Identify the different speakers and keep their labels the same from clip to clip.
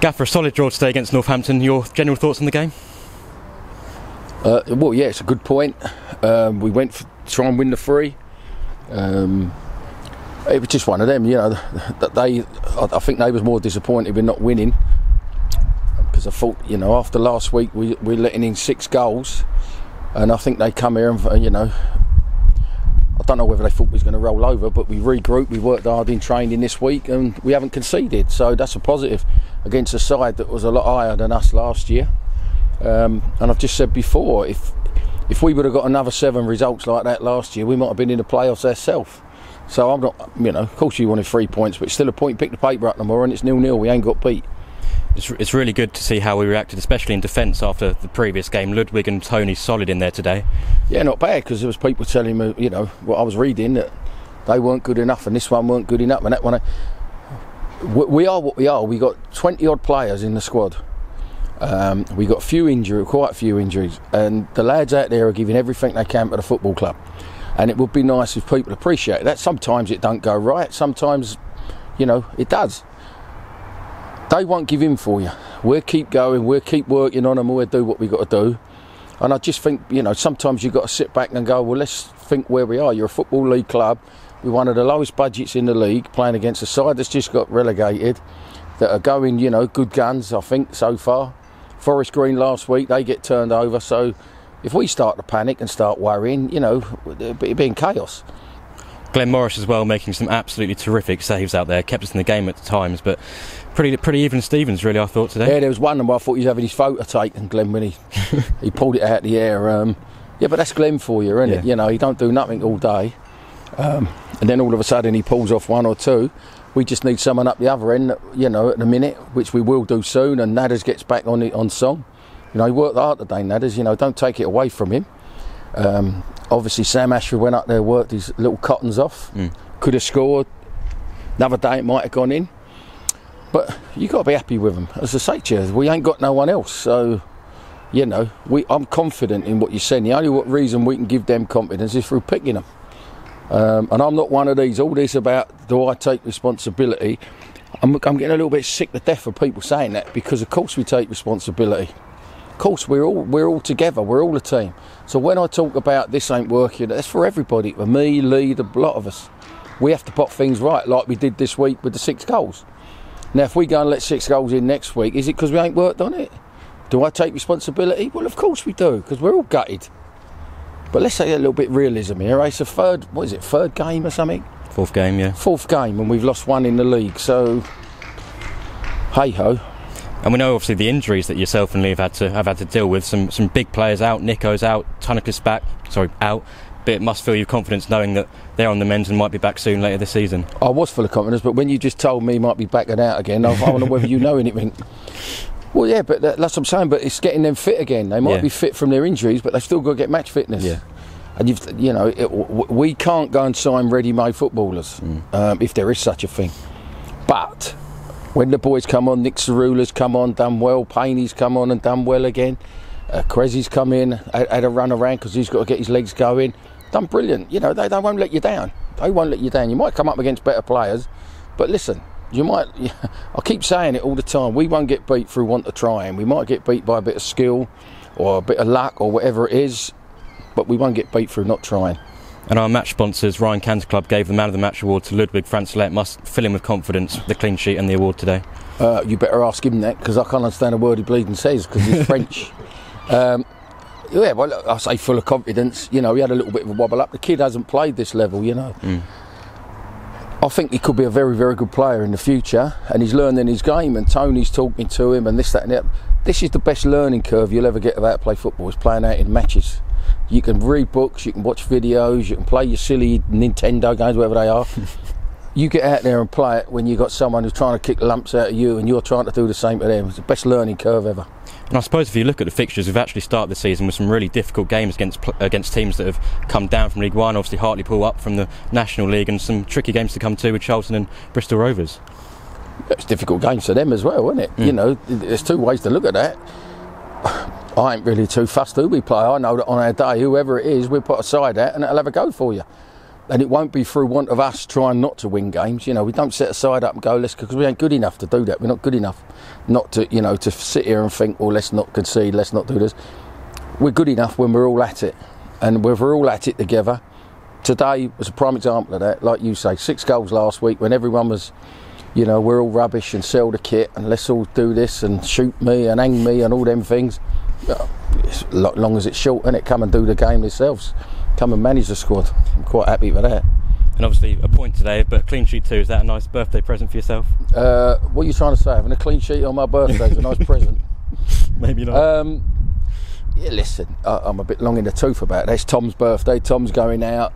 Speaker 1: Gaffer, a solid draw today against Northampton. Your general thoughts on the game?
Speaker 2: Well, yeah, it's a good point. We went to try and win the 3. It was just one of them, you know. I think they was more disappointed with not winning, because I thought, you know, after last week we're letting in 6 goals, and I think they come here and, you know, I don't know whether they thought we was going to roll over, but we regrouped, we worked hard in training this week, and we haven't conceded, so that's a positive against a side that was a lot higher than us last year. And I've just said before, if we would have got another 7 results like that last year, we might have been in the playoffs ourselves. So I'm not, you know, of course you wanted 3 points, but it's still a point. Pick the paper up tomorrow and it's 0-0. We ain't got beat.
Speaker 1: It's really good to see how we reacted, especially in defence after the previous game. Ludwig and Tony solid in there today. Yeah, not bad, because there was people telling me, you know, what I was reading, that they weren't good enough and this one weren't good enough and that one. We are what we are. We got 20 odd players in the squad. We got quite a few injuries, and the lads out there are giving everything they can to the football club. And it would be nice if people appreciate that. Sometimes it don't go right. Sometimes, you know, it does. They won't give in for you. We'll keep going. We'll keep working on them. We'll do what we've got to do. And I just think, you know, sometimes you've got to sit back and go, well, let's think where we are. You're a Football League club. We're one of the lowest budgets in the league, playing against a side that's just got relegated, that are going, you know, good guns, I think, so far. Forest Green last week, they get turned over. So if we start to panic and start worrying, you know, it'd be in chaos. Glenn Morris as well, making some absolutely terrific saves out there, kept us in the game at times, but pretty even Stevens really, I thought, today.
Speaker 2: Yeah, there was one where I thought he was having his photo taken, Glenn, when he pulled it out of the air. Yeah, but that's Glenn for you, isn't it? You know, he don't do nothing all day, and then all of a sudden he pulls off 1 or 2. We just need someone up the other end, you know, at the minute, which we will do soon, and Nadders gets back on song. You know, he worked hard today, Nadders, you know, don't take it away from him. Obviously Sam Ashford went up there, worked his little cottons off, could have scored. Another day it might have gone in. But you've got to be happy with them. As I say to you, we ain't got no one else, so, you know, I'm confident in what you're saying. The only reason we can give them confidence is through picking them. And I'm not one of these, all this about do I take responsibility. I'm getting a little bit sick to death of people saying that, because of course we take responsibility. Of course we're all together, we're all a team. So when I talk about this ain't working, that's for everybody, for me, Lee, the lot of us. We have to put things right, like we did this week with the 6 goals. Now if we go and let 6 goals in next week, is it because we ain't worked on it? Do I take responsibility? Well, of course we do, because we're all gutted. But let's say a little bit of realism here. It's a third game or something?
Speaker 1: 4th game, yeah.
Speaker 2: 4th game, and we've lost 1 in the league, so hey-ho.
Speaker 1: And we know obviously the injuries that yourself and Lee have had to deal with. Some big players out, Nico's out, Tunnicliffe's out, but it must fill you with confidence knowing that they're on the mend and might be back soon later this season. I
Speaker 2: was full of confidence, but when you just told me he might be back and out again, I don't know whether you know anything. Well, yeah, but that's what I'm saying. But it's getting them fit again. They might be fit from their injuries, but they've still got to get match fitness. Yeah. And you know, we can't go and sign ready-made footballers if there is such a thing. But when the boys come on, Nick Cerula's come on, done well. Payne's come on and done well again. Crezzy's come in, had a run around because he's got to get his legs going. Done brilliant. You know, they won't let you down. They won't let you down. You might come up against better players, but listen. I keep saying it all the time, we won't get beat through want of trying. We might get beat by a bit of skill or a bit of luck or whatever it is, but we won't get beat through not trying.
Speaker 1: And our match sponsors, Ryan Cantor Club, gave the Man of the Match award to Ludwig Francelet. Must fill him with confidence, the clean sheet and the award today.
Speaker 2: You better ask him that, because I can't understand a word he bleeding says, because he's French. Yeah, well, I say full of confidence. You know, he had a little bit of a wobble up. The kid hasn't played this level, you know. I think he could be a very, very good player in the future, and he's learning his game, and Tony's talking to him, and this, that and that. This is the best learning curve you'll ever get about to play football, is playing out in matches. You can read books, you can watch videos, you can play your silly Nintendo games, whatever they are. You get out there and play it when you've got someone who's trying to kick lumps out of you and you're trying to do the same to them. It's the best learning curve ever.
Speaker 1: And I suppose if you look at the fixtures, we've actually started the season with some really difficult games against teams that have come down from League One. Obviously Hartlepool up from the National League, and some tricky games to come too with Charlton and Bristol Rovers.
Speaker 2: It's difficult games for them as well, isn't it? You know, there's 2 ways to look at that. I ain't really too fussed who we play. I know that on our day, whoever it is, we'll put aside that and it'll have a go for you. And it won't be through want of us trying not to win games. You know, we don't set aside up and go, because we ain't good enough to do that. We're not good enough not to, you know, to sit here and think, well, let's not concede, let's not do this. We're good enough when we're all at it. And when we're all at it together, today was a prime example of that. Like you say, 6 goals last week when everyone was, you know, we're all rubbish and sell the kit and let's all do this and shoot me and hang me and all them things. As long as it's short, innit? Come and do the game themselves. Come and manage the squad. I'm quite happy with that.
Speaker 1: And obviously a point today, but clean sheet too. Is that a nice birthday present for yourself?
Speaker 2: What are you trying to say? Having a clean sheet on my birthday is a nice present.
Speaker 1: Maybe not.
Speaker 2: Yeah, listen, I'm a bit long in the tooth about that. It's Tom's birthday. Tom's going out.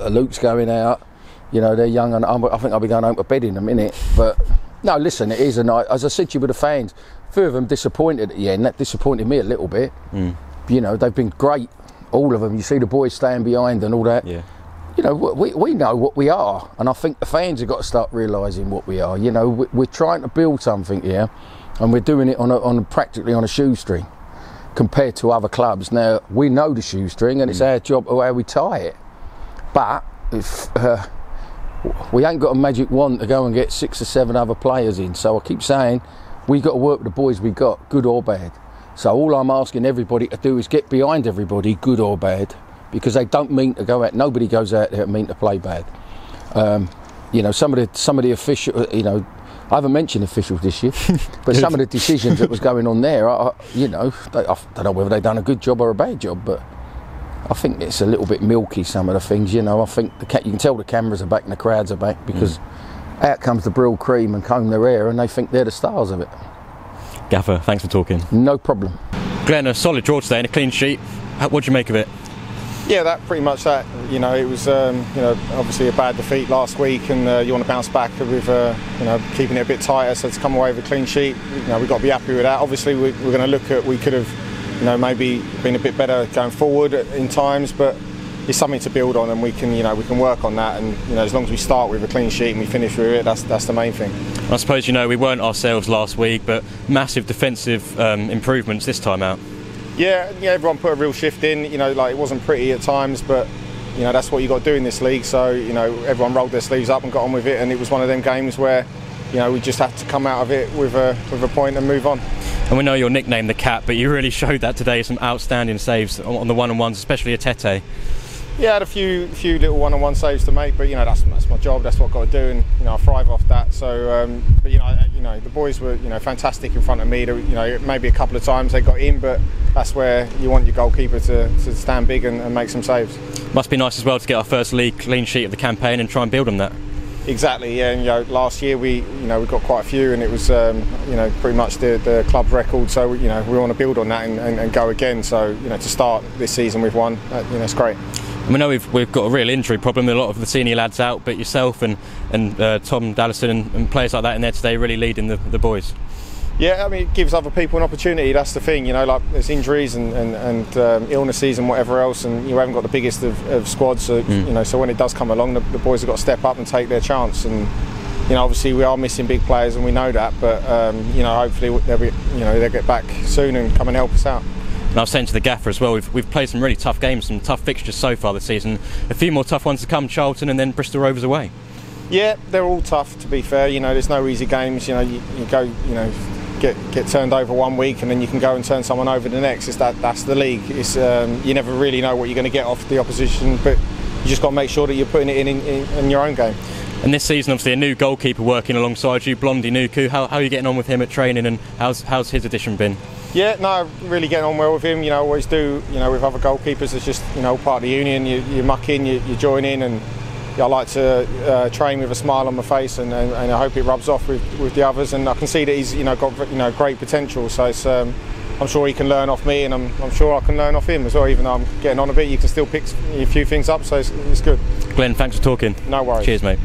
Speaker 2: Luke's going out. You know, they're young, and I think I'll be going home to bed in a minute. But no, listen, it is a night. As I said to you with the fans, a few of them disappointed at the end. That disappointed me a little bit. You know, they've been great. All of them. You see the boys staying behind and all that.
Speaker 1: Yeah.
Speaker 2: You know, we know what we are, and I think the fans have got to start realising what we are. You know, we're trying to build something here, and we're doing it practically on a shoestring compared to other clubs. Now we know the shoestring, and it's our job how we tie it. But if we ain't got a magic wand to go and get 6 or 7 other players in, so I keep saying we got to work with the boys we got, good or bad. So all I'm asking everybody to do is get behind everybody, good or bad, because they don't mean to go out. Nobody goes out there and mean to play bad. You know, some of the official, you know, I haven't mentioned officials this year, but some of the decisions that was going on there, you know, I don't know whether they've done a good job or a bad job, but I think it's a little bit milky, some of the things. You know, I think you can tell the cameras are back and the crowds are back, because out comes the Brill cream and comb their hair, and they think they're the stars of it.
Speaker 1: Gaffer, thanks for talking.
Speaker 2: No problem.
Speaker 1: Glenn, a solid draw today and a clean sheet. What do you make of it?
Speaker 3: Yeah, that pretty much that. You know, it was you know, obviously a bad defeat last week, and you want to bounce back with you know, keeping it a bit tighter. So to come away with a clean sheet, you know, we've got to be happy with that. Obviously, we're going to look at, we could have, you know, maybe been a bit better going forward in times, but it's something to build on, and we can, you know, we can work on that. And you know, as long as we start with a clean sheet and we finish with it, that's the main thing.
Speaker 1: I suppose, you know, we weren't ourselves last week, but massive defensive improvements this time out.
Speaker 3: Yeah, everyone put a real shift in. You know, like, it wasn't pretty at times, but you know, that's what you got to do in this league. So you know, everyone rolled their sleeves up and got on with it, and it was one of them games where, you know, we just had to come out of it with a point and move on.
Speaker 1: And we know your nickname, the Cat, but you really showed that today. Some outstanding saves on the one-on-ones, especially Atete.
Speaker 3: Yeah, I had a few little one-on-one saves to make, but you know, that's my job. That's what I've got to do, and you know, I thrive off that. So, but you know, the boys were, you know, fantastic in front of me. You know, maybe a couple of times they got in, but that's where you want your goalkeeper to stand big and make some saves.
Speaker 1: Must be nice as well to get our first league clean sheet of the campaign and try and build on that.
Speaker 3: Exactly, yeah. And you know, last year we got quite a few, and it was you know, pretty much the club's record. So you know, we want to build on that and go again. So you know, to start this season with one, you know, it's great.
Speaker 1: We know we've got a real injury problem. A lot of the senior lads out, but yourself and Tom Dallison and players like that in there today really leading the boys.
Speaker 3: Yeah, I mean, it gives other people an opportunity. That's the thing, you know, like there's injuries and illnesses and whatever else, and you haven't got the biggest of squads. So you know, so when it does come along, the boys have got to step up and take their chance. And you know, obviously we are missing big players, and we know that. But you know, hopefully they'll get back soon and come and help us out.
Speaker 1: And I was saying to the gaffer as well, we've played some really tough games, some tough fixtures so far this season. A few more tough ones to come, Charlton and then Bristol Rovers away. Yeah, they're all tough, to be fair. You know, there's no easy games. You know, you go, you know, get turned over one week and then you can go and turn someone over the next. That's the league. It's you never really know what you're going to get off the opposition, but you just got to make sure that you're putting it in your own game. And this season, obviously, a new goalkeeper working alongside you, Blondie Nuku. How are you getting on with him at training, and how's his addition been? Yeah, no, really getting on well with him. You know, always do. You know, with other goalkeepers, it's just, you know, part of the union. You muck in, you join in, and I like to train with a smile on my face, and I hope it rubs off with the others. And I can see that he's, you know, got, you know, great potential. So it's, I'm sure he can learn off me, and I'm sure I can learn off him as well. Even though I'm getting on a bit, you can still pick a few things up. So it's good. Glenn, thanks for talking. No worries. Cheers, mate.